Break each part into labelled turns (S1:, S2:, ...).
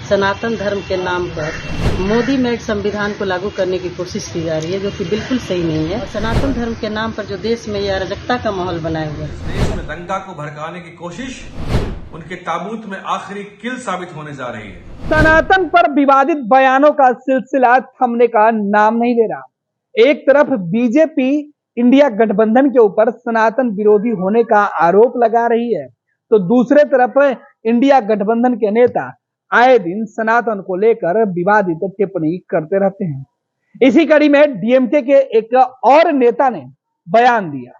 S1: सनातन धर्म के नाम पर मोदी मेड संविधान को लागू करने की कोशिश की जा रही है, जो कि बिल्कुल सही नहीं है। सनातन धर्म के नाम पर जो देश में यह अराजकता का माहौल बनाया हुआ है,
S2: देश में दंगा को भड़काने की कोशिश उनके ताबूत में आखिरी किल साबित होने जा रही है।
S3: सनातन पर विवादित बयानों का सिलसिला थमने का नाम नहीं ले रहा। एक तरफ बीजेपी इंडिया गठबंधन के ऊपर सनातन विरोधी होने का आरोप लगा रही है, तो दूसरे तरफ इंडिया गठबंधन के नेता आए दिन सनातन को लेकर विवादित टिप्पणी करते रहते हैं। इसी कड़ी में डीएमके के एक और नेता ने बयान दिया।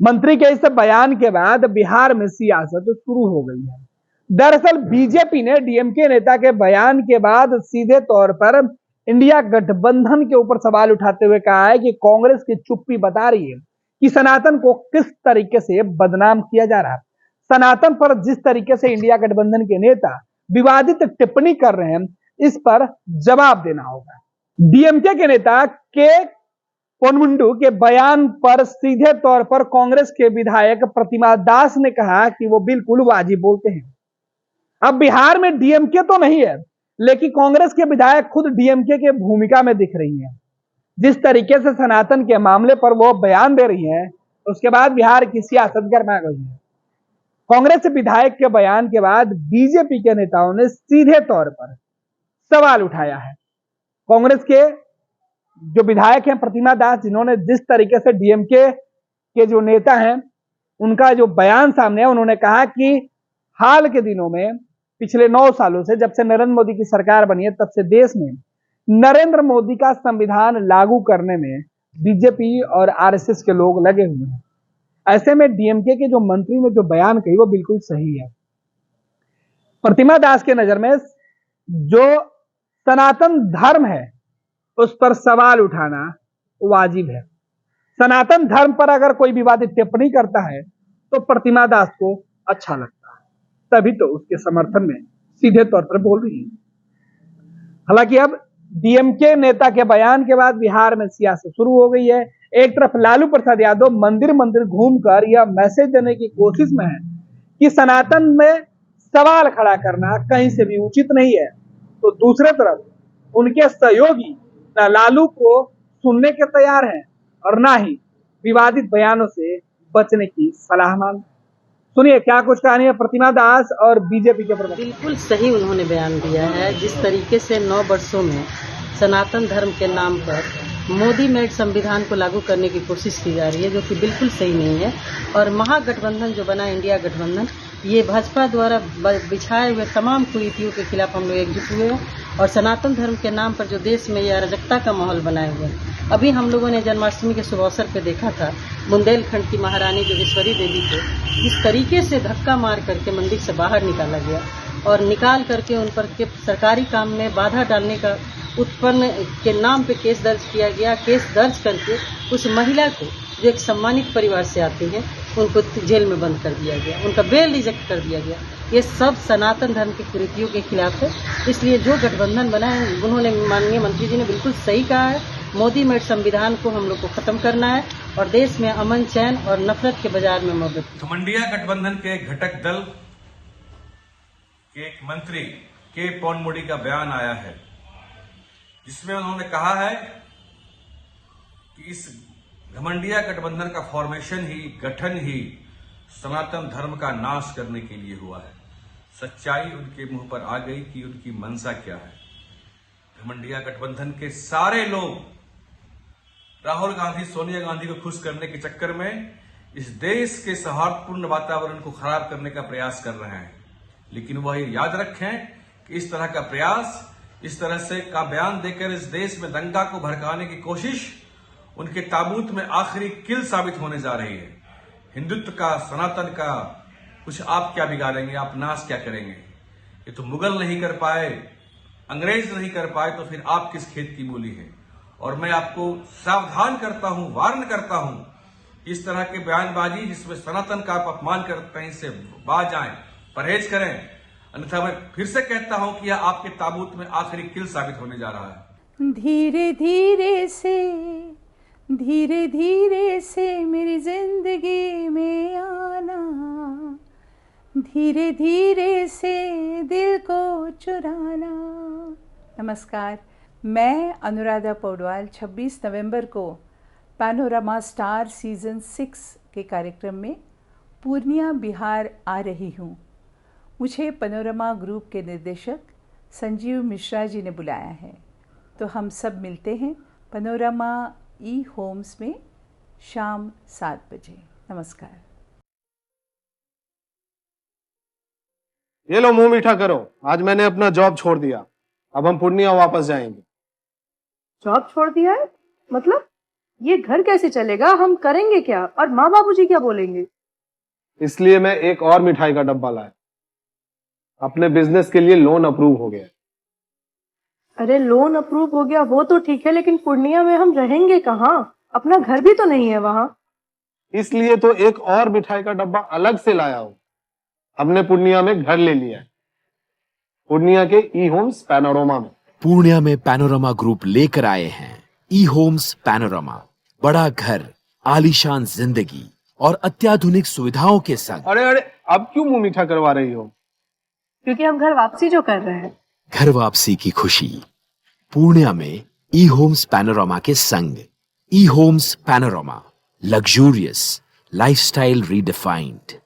S3: मंत्री के इस बयान के बाद बिहार में सियासत शुरू हो गई है। दरअसल बीजेपी ने डीएमके नेता के बयान के बाद सीधे तौर पर इंडिया गठबंधन के ऊपर सवाल उठाते हुए कहा है कि कांग्रेस की चुप्पी बता रही है कि सनातन को किस तरीके से बदनाम किया जा रहा है। सनातन पर जिस तरीके से इंडिया गठबंधन के नेता विवादित टिप्पणी कर रहे हैं, इस पर जवाब देना होगा। डीएमके के नेता के पोनमुंडू के बयान पर सीधे तौर पर कांग्रेस के विधायक प्रतिमा दास ने कहा कि वो बिल्कुल वाजिब बोलते हैं। अब बिहार में डीएमके तो नहीं है, लेकिन कांग्रेस के विधायक खुद डीएमके के भूमिका में दिख रही हैं। जिस तरीके से सनातन के मामले पर वो बयान दे रही हैं, उसके बाद बिहार की सियासत गर्मा गई है। कांग्रेस विधायक के बयान के बाद बीजेपी के नेताओं ने सीधे तौर पर सवाल उठाया है। कांग्रेस के जो विधायक हैं प्रतिमा दास, जिन्होंने जिस तरीके से डीएमके के जो नेता हैं उनका जो बयान सामने है, उन्होंने कहा कि हाल के दिनों में पिछले 9 सालों से, जब से नरेंद्र मोदी की सरकार बनी है, तब से देश में नरेंद्र मोदी का संविधान लागू करने में बीजेपी और आरएसएस के लोग लगे हुए हैं। ऐसे में डीएमके के जो मंत्री ने जो बयान कही वो बिल्कुल सही है। प्रतिमा दास के नजर में जो सनातन धर्म है उस पर सवाल उठाना वाजिब है। सनातन धर्म पर अगर कोई विवादित टिप्पणी करता है तो प्रतिमा दास को अच्छा लगता है, तभी तो उसके समर्थन में सीधे तौर पर बोल रही है। हालांकि अब डीएमके नेता के बयान के बाद बिहार में सियासत शुरू हो गई है। एक तरफ लालू प्रसाद यादव मंदिर मंदिर घूमकर यह मैसेज देने की कोशिश में है कि सनातन में सवाल खड़ा करना कहीं से भी उचित नहीं है, तो दूसरे तरफ उनके सहयोगी ना लालू को सुनने के तैयार हैं और ना ही विवादित बयानों से बचने की सलाह मांग। सुनिए क्या कुछ कहानी है प्रतिमा दास और बीजेपी के प्रवक्ता।
S1: बिल्कुल सही उन्होंने बयान दिया है। जिस तरीके से 9 वर्षों में सनातन धर्म के नाम पर मोदी मेड संविधान को लागू करने की कोशिश की जा रही है, जो कि बिल्कुल सही नहीं है। और महागठबंधन जो बना इंडिया गठबंधन, ये भाजपा द्वारा बिछाए हुए तमाम कुरीतियों के खिलाफ हम लोग एकजुट हुए हैं और सनातन धर्म के नाम पर जो देश में यह अराजकता का माहौल बनाए हुए हैं। अभी हम लोगों ने जन्माष्टमी के शुभ अवसर पर देखा था बुंदेलखंड की महारानी जोगेश्वरी देवी को जिस तरीके से धक्का मार करके मंदिर से बाहर निकाला गया और निकाल करके उन पर के सरकारी काम में बाधा डालने का उत्पन्न के नाम पे केस दर्ज किया गया। केस दर्ज करके उस महिला को, जो एक सम्मानित परिवार से आती है, उनको जेल में बंद कर दिया गया, उनका बेल रिजेक्ट कर दिया गया। ये सब सनातन धर्म की कुरीतियों के खिलाफ है। इसलिए जो गठबंधन बना है, उन्होंने माननीय मंत्री जी ने बिल्कुल सही कहा है। मोदी मेड संविधान को हम लोग को खत्म करना है और देश में अमन चैन और नफरत के बाजार में मौजूद।
S2: इंडिया गठबंधन के घटक दल के एक मंत्री के पोनमुंडू का बयान आया है, जिसमें उन्होंने कहा है कि इस घमंडिया गठबंधन का फॉर्मेशन ही, गठन ही सनातन धर्म का नाश करने के लिए हुआ है। सच्चाई उनके मुंह पर आ गई कि उनकी मंशा क्या है। घमंडिया गठबंधन के सारे लोग राहुल गांधी, सोनिया गांधी को खुश करने के चक्कर में इस देश के सौहार्दपूर्ण वातावरण को खराब करने का प्रयास कर रहे हैं। लेकिन वह याद रखें कि इस तरह का प्रयास, इस तरह से का बयान देकर इस देश में दंगा को भड़काने की कोशिश उनके ताबूत में आखिरी किल साबित होने जा रही है। हिंदुत्व का, सनातन का कुछ आप क्या बिगाड़ेंगे, आप नाश क्या करेंगे? ये तो मुगल नहीं कर पाए, अंग्रेज नहीं कर पाए, तो फिर आप किस खेत की मूली है? और मैं आपको सावधान करता हूं, वार्न करता हूं, इस तरह के बयानबाजी जिसमें सनातन का आप अपमान करते हैं, इससे बाज आए, परहेज करें। अन्यथा मैं फिर से कहता हूं कि यह आपके ताबूत में आखिरी किल साबित होने जा रहा है।
S4: धीरे धीरे से मेरी जिंदगी में आना, धीरे धीरे से दिल को चुराना। नमस्कार, मैं अनुराधा पौडवाल 26 नवंबर को पैनोरामा स्टार सीज़न 6 के कार्यक्रम में पूर्णिया बिहार आ रही हूँ। मुझे पैनोरामा ग्रुप के निर्देशक संजीव मिश्रा जी ने बुलाया है, तो हम सब मिलते हैं पैनोरामा ई होम्स में शाम 7 बजे। नमस्कार।
S5: ये लो मुंह मीठा करो, आज मैंने अपना जॉब छोड़ दिया, अब हम पूर्णिया वापस जाएंगे।
S6: जॉब छोड़ दिया है? मतलब ये घर कैसे चलेगा? हम करेंगे क्या? और माँ बाबूजी क्या बोलेंगे?
S5: इसलिए मैं एक और मिठाई का डब्बा लाया। अपने बिजनेस के लिए लोन अप्रूव हो गया।
S6: अरे लोन अप्रूव हो गया वो तो ठीक है, लेकिन पूर्णिया में हम रहेंगे कहाँ? अपना घर भी तो नहीं है वहाँ।
S5: इसलिए तो एक और मिठाई का डब्बा अलग से लाया हूँ। हमने पूर्णिया में घर ले लिया है, पूर्णिया के ई होम्स पैनोरामा में।
S7: पूर्णिया में पैनोरामा ग्रुप लेकर आए हैं ई होम्स पैनोरामा। बड़ा घर, आलीशान जिंदगी और अत्याधुनिक सुविधाओं के संग।
S5: अरे अब क्यों मुंह मीठा करवा रही हो?
S6: क्योंकि हम घर वापसी जो कर रहे हैं।
S7: घर वापसी की खुशी पूर्णिया में ई होम्स पैनोरामा के संग। E homes panorama, luxurious lifestyle redefined.